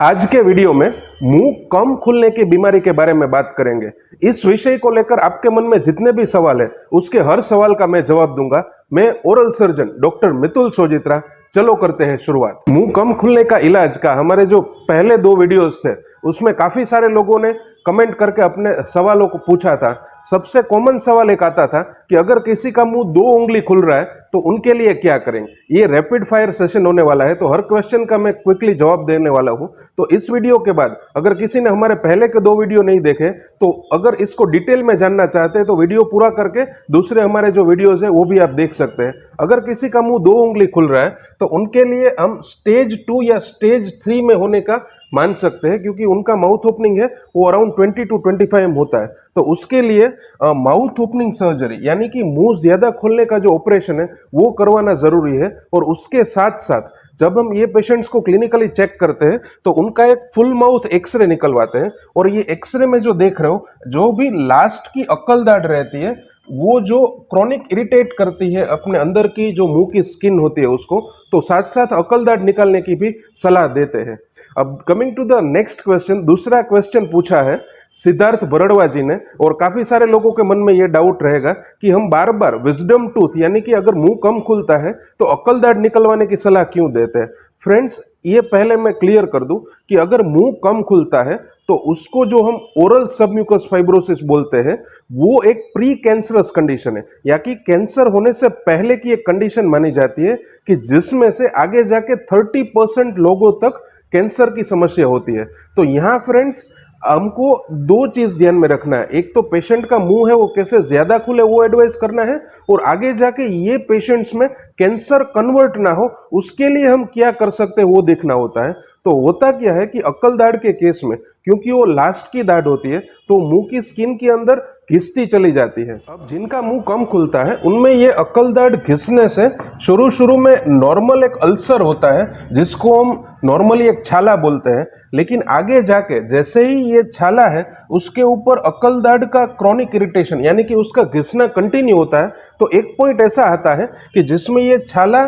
आज के वीडियो में मुंह कम खुलने की बीमारी के बारे में बात करेंगे। इस विषय को लेकर आपके मन में जितने भी सवाल है उसके हर सवाल का मैं जवाब दूंगा। मैं oral surgeon doctor Mitul Sojitra. चलो करते हैं शुरुआत। मुंह कम खुलने का इलाज का हमारे जो पहले 2 वीडियोस थे उसमें काफी सारे लोगों ने कमेंट करके अपने सवालों को पूछा था। सबसे कॉमन सवाल एक आता था कि अगर किसी का मुंह 2 उंगली खुल रहा है तो उनके लिए क्या करें। ये रैपिड फायर सेशन होने वाला है, तो हर क्वेश्चन का मैं क्विकली जवाब देने वाला हूं। तो इस वीडियो के बाद अगर किसी ने हमारे पहले के 2 वीडियो नहीं देखे तो अगर इसको डिटेल में जानना चाहते हैं तो वीडियो पूरा करके दूसरे हमारे जो वीडियोज है वो भी आप देख सकते हैं। अगर किसी का मुंह 2 उंगली खुल रहा है तो उनके लिए हम स्टेज 2 या स्टेज 3 में होने का मान सकते हैं, क्योंकि उनका माउथ ओपनिंग है वो अराउंड 20 to 25 होता है। तो उसके लिए माउथ ओपनिंग सर्जरी यानी कि मुंह ज्यादा खोलने का जो ऑपरेशन है वो करवाना जरूरी है। और उसके साथ साथ जब हम ये पेशेंट्स को क्लिनिकली चेक करते हैं तो उनका एक फुल माउथ एक्सरे निकलवाते हैं। और ये एक्सरे में जो देख रहे हो, जो भी लास्ट की अक्ल दाढ़ रहती है वो जो क्रॉनिक इरिटेट करती है अपने अंदर की जो मुंह की स्किन होती है उसको, तो साथ साथ अक्ल दाढ़ निकालने की भी सलाह देते हैं। अब coming to the next question, दूसरा क्वेश्चन पूछा है सिद्धार्थ बरड़वा जी ने। और काफी सारे लोगों के मन में यह डाउट रहेगा कि हम बार बार विजडम टूथ यानी कि अगर मुंह कम खुलता है तो अक्ल दाढ़ निकलवाने की सलाह क्यों देते हैं। फ्रेंड्स, ये पहले मैं क्लियर कर दूं कि अगर मुंह कम खुलता है तो उसको जो हम ओरल सबम्यूकस फाइब्रोसिस बोलते हैं वो एक प्री कैंसरस कंडीशन है, या कि कैंसर होने से पहले की एक कंडीशन मानी जाती है कि जिसमें से आगे जाके 30% लोगों तक कैंसर की समस्या होती है। तो यहां फ्रेंड्स हमको 2 चीज ध्यान में रखना है। एक तो पेशेंट का मुंह है वो कैसे ज्यादा खुले वो एडवाइस करना है, और आगे जाके ये पेशेंट्स में कैंसर कन्वर्ट ना हो उसके लिए हम क्या कर सकते हैं वो देखना होता है। तो होता क्या है कि अक्ल दाढ़ के केस में क्योंकि वो लास्ट की दाढ़ होती है तो मुंह की स्किन के अंदर घिसती चली जाती है। अब जिनका मुंह कम खुलता है उनमें ये अक्ल दाढ़ घिसने से शुरू में नॉर्मल एक अल्सर होता है जिसको हम नॉर्मली एक छाला बोलते हैं, लेकिन आगे जाके जैसे ही ये छाला है उसके ऊपर अक्ल दाढ़ का क्रॉनिक इरिटेशन यानी कि उसका घिसना कंटिन्यू होता है। तो एक पॉइंट ऐसा आता है कि जिसमें ये छाला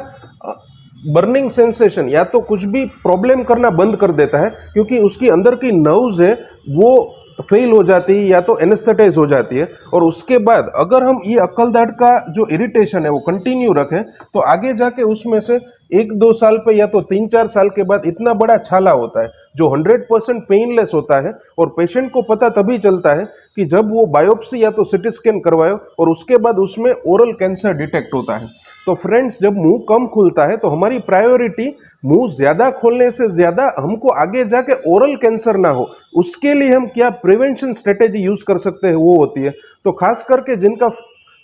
बर्निंग सेंसेशन या तो कुछ भी प्रॉब्लम करना बंद कर देता है, क्योंकि उसकी अंदर की नर्व्स है वो फेल हो जाती है या तो एनेस्थेटाइज हो जाती है। और उसके बाद अगर हम ये अक्ल दाढ़ का जो इरिटेशन है वो कंटिन्यू रखें तो आगे जाके उसमें से 1-2 साल पे या तो 3-4 साल के बाद इतना बड़ा छाला होता है जो 100% पेनलेस होता है। और पेशेंट को पता तभी चलता है कि जब वो बायोप्सी या तो सिटी स्कैन करवाए और उसके बाद उसमें ओरल कैंसर डिटेक्ट होता है। तो फ्रेंड्स, जब मुंह कम खुलता है तो हमारी प्रायोरिटी मुंह ज्यादा खोलने से ज्यादा हमको आगे जाके ओरल कैंसर ना हो उसके लिए हम क्या प्रिवेंशन स्ट्रेटेजी यूज कर सकते हैं वो होती है। तो खास करके जिनका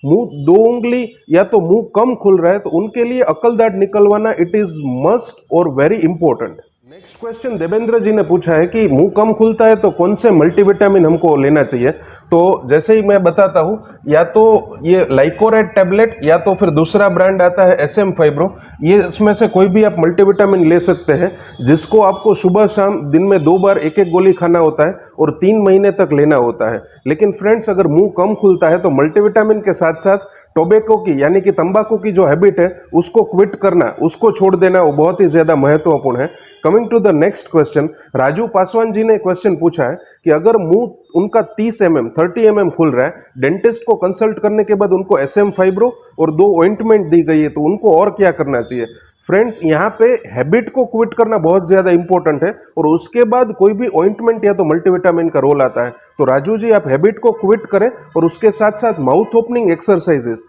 मुंह 2 उंगली या तो मुंह कम खुल रहा है तो उनके लिए अक्ल दाढ़ निकलवाना it is must or very important. Next question Devendra ji ने पूछा है कि मुंह कम खुलता है तो कौन से मल्टीविटामिन हमको लेना चाहिए। तो जैसे ही मैं बताता हूं, या तो ये लाइकोरेट टैबलेट या तो फिर दूसरा ब्रांड आता है SM फाइब्रो, ये इसमें से कोई भी आप मल्टीविटामिन ले सकते हैं जिसको आपको सुबह शाम दिन में 2 बार 1-1 गोली खाना होता है और 3 महीने तक लेना होता है। लेकिन फ्रेंड्स, अगर मुंह कम खुलता है तो मल्टीविटामिन के साथ साथ टोबैको की यानी कि तंबाकू की जो हैबिट है उसको क्विट करना, उसको छोड़ देना वो बहुत ही ज्यादा महत्वपूर्ण है। Coming to the next question, Raju Paswan ji ने क्वेश्चन पूछा है कि अगर मुंह उनका 30 mm खुल रहा है, डेंटिस्ट को कंसल्ट करने के बाद उनको SM फाइब्रो और 2 ऑइंटमेंट दी गई है, तो उनको और क्या करना चाहिए। फ्रेंड्स, यहाँ पे हैबिट को क्विट करना बहुत ज्यादा इंपॉर्टेंट है और उसके बाद कोई भी ऑइंटमेंट या तो मल्टीविटामिन का रोल आता है। तो राजू जी, आप हैबिट को क्विट करें और उसके साथ साथ माउथ ओपनिंग एक्सरसाइजेस,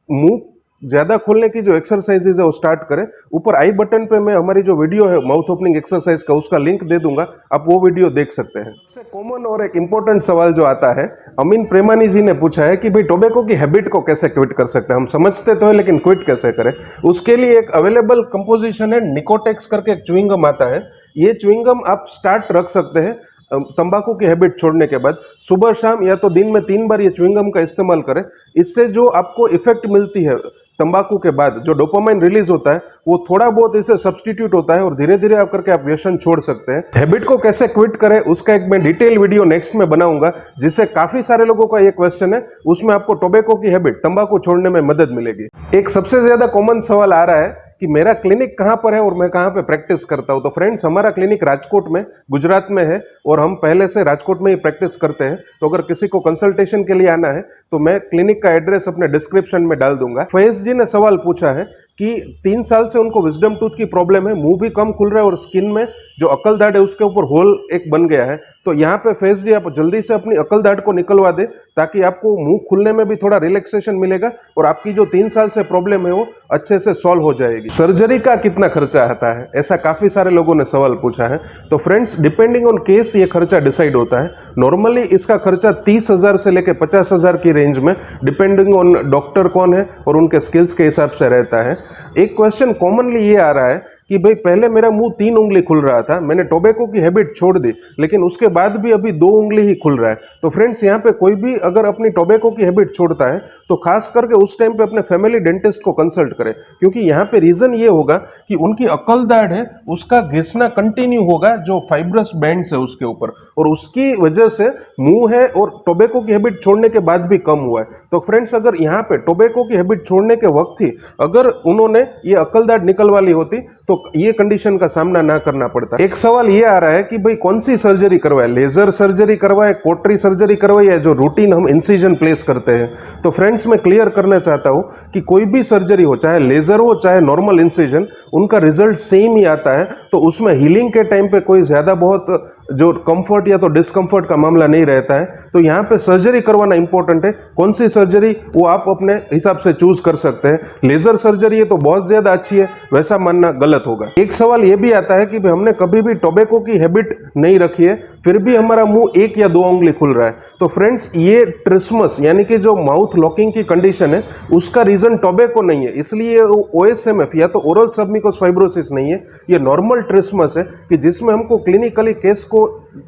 मुंह ज्यादा खोलने की जो एक्सरसाइजेज है वो स्टार्ट करें। ऊपर आई बटन पे मैं हमारी जो वीडियो है माउथ ओपनिंग एक्सरसाइज का उसका लिंक दे दूंगा, आप वो वीडियो देख सकते हैं। सबसे कॉमन और एक इंपॉर्टेंट सवाल जो आता है, अमीन प्रेमानी जी ने पूछा है कि भाई टोबैको की हैबिट को कैसे क्विट कर सकते हैं। हम समझते तो है लेकिन क्विट कैसे करें। उसके लिए एक अवेलेबल कंपोजिशन है, निकोटेक्स करके एक च्युइंगम आता है। ये च्युइंगम आप स्टार्ट रख सकते हैं तंबाकू की हैबिट छोड़ने के बाद, सुबह शाम या तो दिन में 3 बार ये च्युइंगम का इस्तेमाल करें। इससे जो आपको इफेक्ट मिलती है तंबाकू के बाद, जो डोपामाइन रिलीज होता है वो थोड़ा बहुत इससे सब्सटीट्यूट होता है और धीरे धीरे आप करके आप व्यसन छोड़ सकते हैं। हैबिट को कैसे क्विट करें उसका एक मैं डिटेल वीडियो नेक्स्ट में बनाऊंगा, जिससे काफी सारे लोगों का ये क्वेश्चन है, उसमें आपको टोबैको की हैबिट, तंबाकू छोड़ने में मदद मिलेगी। एक सबसे ज्यादा कॉमन सवाल आ रहा है कि मेरा क्लिनिक कहाँ पर है और मैं कहाँ पे प्रैक्टिस करता हूँ। तो फ्रेंड्स, हमारा क्लिनिक राजकोट में, गुजरात में है और हम पहले से राजकोट में ही प्रैक्टिस करते हैं। तो अगर किसी को कंसल्टेशन के लिए आना है तो मैं क्लिनिक का एड्रेस अपने डिस्क्रिप्शन में डाल दूंगा। फैज जी ने सवाल पूछा है कि 3 साल से उनको विजडम टूथ की प्रॉब्लम है, मुंह भी कम खुल रहा है और स्किन में जो अकल दाढ़ है उसके ऊपर होल एक बन गया है। तो यहाँ पे फैज जी आप जल्दी से अपनी अकल दाढ़ को निकलवा दे ताकि आपको मुंह खुलने में भी थोड़ा रिलैक्सेशन मिलेगा और आपकी जो 3 साल से प्रॉब्लम है वो अच्छे से सॉल्व हो जाएगी। सर्जरी का कितना खर्चा आता है, ऐसा काफी सारे लोगों ने सवाल पूछा है। तो फ्रेंड्स, डिपेंडिंग ऑन केस ये खर्चा डिसाइड होता है। नॉर्मली इसका खर्चा 30,000 से लेकर 50,000 की रेंज में, डिपेंडिंग ऑन डॉक्टर कौन है और उनके स्किल्स के हिसाब से रहता है। एक क्वेश्चन कॉमनली ये आ रहा है कि भाई पहले मेरा मुंह 3 उंगली खुल रहा था, मैंने टोबैको की हैबिट छोड़ दी, लेकिन उसके बाद भी अभी 2 उंगली ही खुल रहा है। तो फ्रेंड्स, यहाँ पे कोई भी अगर अपनी टोबैको की हैबिट छोड़ता है तो खास करके उस टाइम पे अपने फैमिली डेंटिस्ट को कंसल्ट करें, क्योंकि यहाँ पे रीजन ये होगा कि उनकी अकल दाढ़ है उसका घिसना कंटिन्यू होगा जो फाइब्रस बैंड्स है उसके ऊपर, और उसकी वजह से मुंह है और टोबैको की हैबिट छोड़ने के बाद भी कम हुआ है। तो फ्रेंड्स, अगर यहाँ पे टोबैको की हैबिट छोड़ने के वक्त ही अगर उन्होंने ये अकल दाढ़ निकलवा ली होती तो ये कंडीशन का सामना ना करना पड़ता। एक सवाल ये आ रहा है कि भाई कौन सी सर्जरी करवाए, लेजर सर्जरी करवाए, कोटरी सर्जरी करवाए, या जो रूटीन हम इंसिजन प्लेस करते हैं। तो फ्रेंड्स, मैं क्लियर करना चाहता हूं कि कोई भी सर्जरी हो, चाहे लेजर हो चाहे नॉर्मल इंसिजन, उनका रिजल्ट सेम ही आता है। तो उसमें हीलिंग के टाइम पे कोई ज्यादा बहुत जो कंफर्ट या तो डिस्कंफर्ट का मामला नहीं रहता है। तो यहाँ पे सर्जरी करवाना इंपॉर्टेंट है। कौन सी सर्जरी वो आप अपने हिसाब से चूज कर सकते हैं। लेजर सर्जरी है तो बहुत ज्यादा अच्छी है, वैसा मानना गलत होगा। एक सवाल ये भी आता है कि भाई हमने कभी भी टोबैको की हैबिट नहीं रखी है, फिर भी हमारा मुंह 1 या 2 उंगली खुल रहा है। तो फ्रेंड्स, ये ट्रिस्मस यानी कि जो माउथ लॉकिंग की कंडीशन है उसका रीजन टोबैको नहीं है, इसलिए OSMF या तो ओरल सबम्यूकोस फाइब्रोसिस नहीं है, ये नॉर्मल ट्रिस्मस है कि जिसमें हमको क्लिनिकली केस को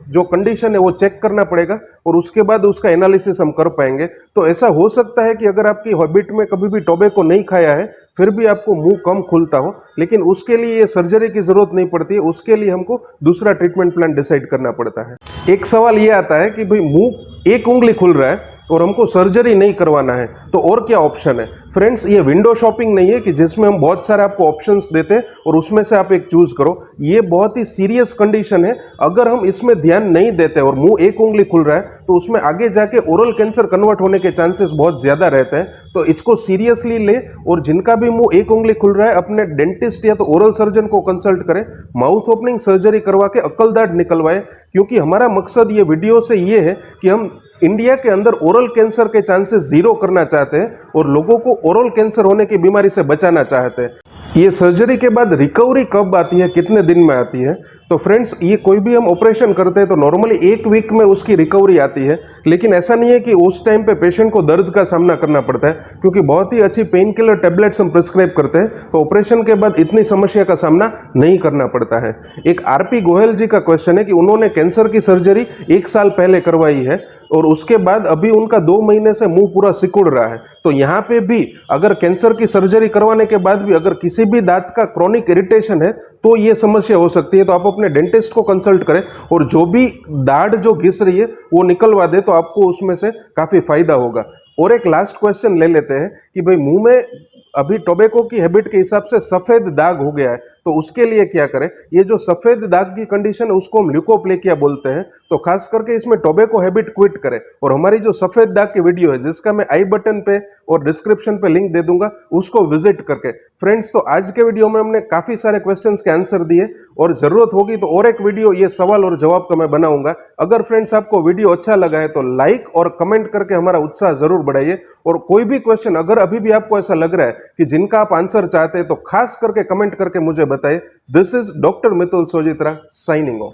जो कंडीशन है वो चेक करना पड़ेगा और उसके बाद उसका एनालिसिस हम कर पाएंगे। तो ऐसा हो सकता है कि अगर आपकी हैबिट में कभी भी टोबैको नहीं खाया है फिर भी आपको मुंह कम खुलता हो, लेकिन उसके लिए ये सर्जरी की जरूरत नहीं पड़ती है, उसके लिए हमको दूसरा ट्रीटमेंट प्लान डिसाइड करना पड़ता है। एक सवाल ये आता है कि भाई मुंह 1 उंगली खुल रहा है और हमको सर्जरी नहीं करवाना है, तो और क्या ऑप्शन है। फ्रेंड्स, ये विंडो शॉपिंग नहीं है कि जिसमें हम बहुत सारे आपको ऑप्शंस देते हैं और उसमें से आप एक चूज करो। ये बहुत ही सीरियस कंडीशन है, अगर हम इसमें ध्यान नहीं देते और मुंह 1 उंगली खुल रहा है तो उसमें आगे जाके ओरल कैंसर कन्वर्ट होने के चांसेस बहुत ज्यादा रहते हैं। तो इसको सीरियसली ले और जिनका भी मुंह 1 उंगली खुल रहा है अपने डेंटिस्ट या तो ओरल सर्जन को कंसल्ट करें, माउथ ओपनिंग सर्जरी करवा के अकल दाढ़ निकलवाएं, क्योंकि हमारा मकसद ये वीडियो से ये है कि हम इंडिया के अंदर ओरल कैंसर के चांसेस 0 करना चाहते हैं और लोगों को ओरल कैंसर होने की बीमारी से बचाना चाहते हैं। ये सर्जरी के बाद रिकवरी कब आती है, कितने दिन में आती है। तो फ्रेंड्स, ये कोई भी हम ऑपरेशन करते हैं तो नॉर्मली 1 वीक में उसकी रिकवरी आती है, लेकिन ऐसा नहीं है कि उस टाइम पे पेशेंट को दर्द का सामना करना पड़ता है, क्योंकि बहुत ही अच्छी पेन किलर टेबलेट्स हम प्रिस्क्राइब करते हैं तो ऑपरेशन के बाद इतनी समस्या का सामना नहीं करना पड़ता है। एक RP गोयल जी का क्वेश्चन है कि उन्होंने कैंसर की सर्जरी 1 साल पहले करवाई है और उसके बाद अभी उनका 2 महीने से मुंह पूरा सिकुड़ रहा है। तो यहाँ पे भी अगर कैंसर की सर्जरी करवाने के बाद भी अगर किसी भी दांत का क्रॉनिक इरिटेशन है तो ये समस्या हो सकती है। तो आप अपने डेंटिस्ट को कंसल्ट करें और जो भी दाढ़ जो घिस रही है वो निकलवा दे, तो आपको उसमें से काफी फायदा होगा। और एक लास्ट क्वेश्चन ले लेते हैं कि भाई मुंह में अभी टोबैको की हैबिट के हिसाब से सफेद दाग हो गया है, तो उसके लिए क्या करें। ये जो सफेद दाग की कंडीशन है उसको हम ल्यूकोप्लेकिया बोलते हैं। तो खास करके इसमें टोबैको हैबिट क्विट करें और हमारी जो सफेद दाग की वीडियो है जिसका मैं आई बटन पे और डिस्क्रिप्शन पे लिंक दे दूंगा उसको विजिट करके। फ्रेंड्स, तो आज के वीडियो में हमने काफी सारे क्वेश्चंस के आंसर दिए और जरूरत होगी तो और एक वीडियो ये सवाल और जवाब का मैं बनाऊंगा। अगर फ्रेंड्स आपको वीडियो अच्छा लगा है तो लाइक और कमेंट करके हमारा उत्साह जरूर बढ़ाइए। और कोई भी क्वेश्चन अगर अभी भी आपको ऐसा लग रहा है कि जिनका आप आंसर चाहते हैं तो खास करके कमेंट करके मुझे बताइए। This is doctor Mitul Sojitra signing of.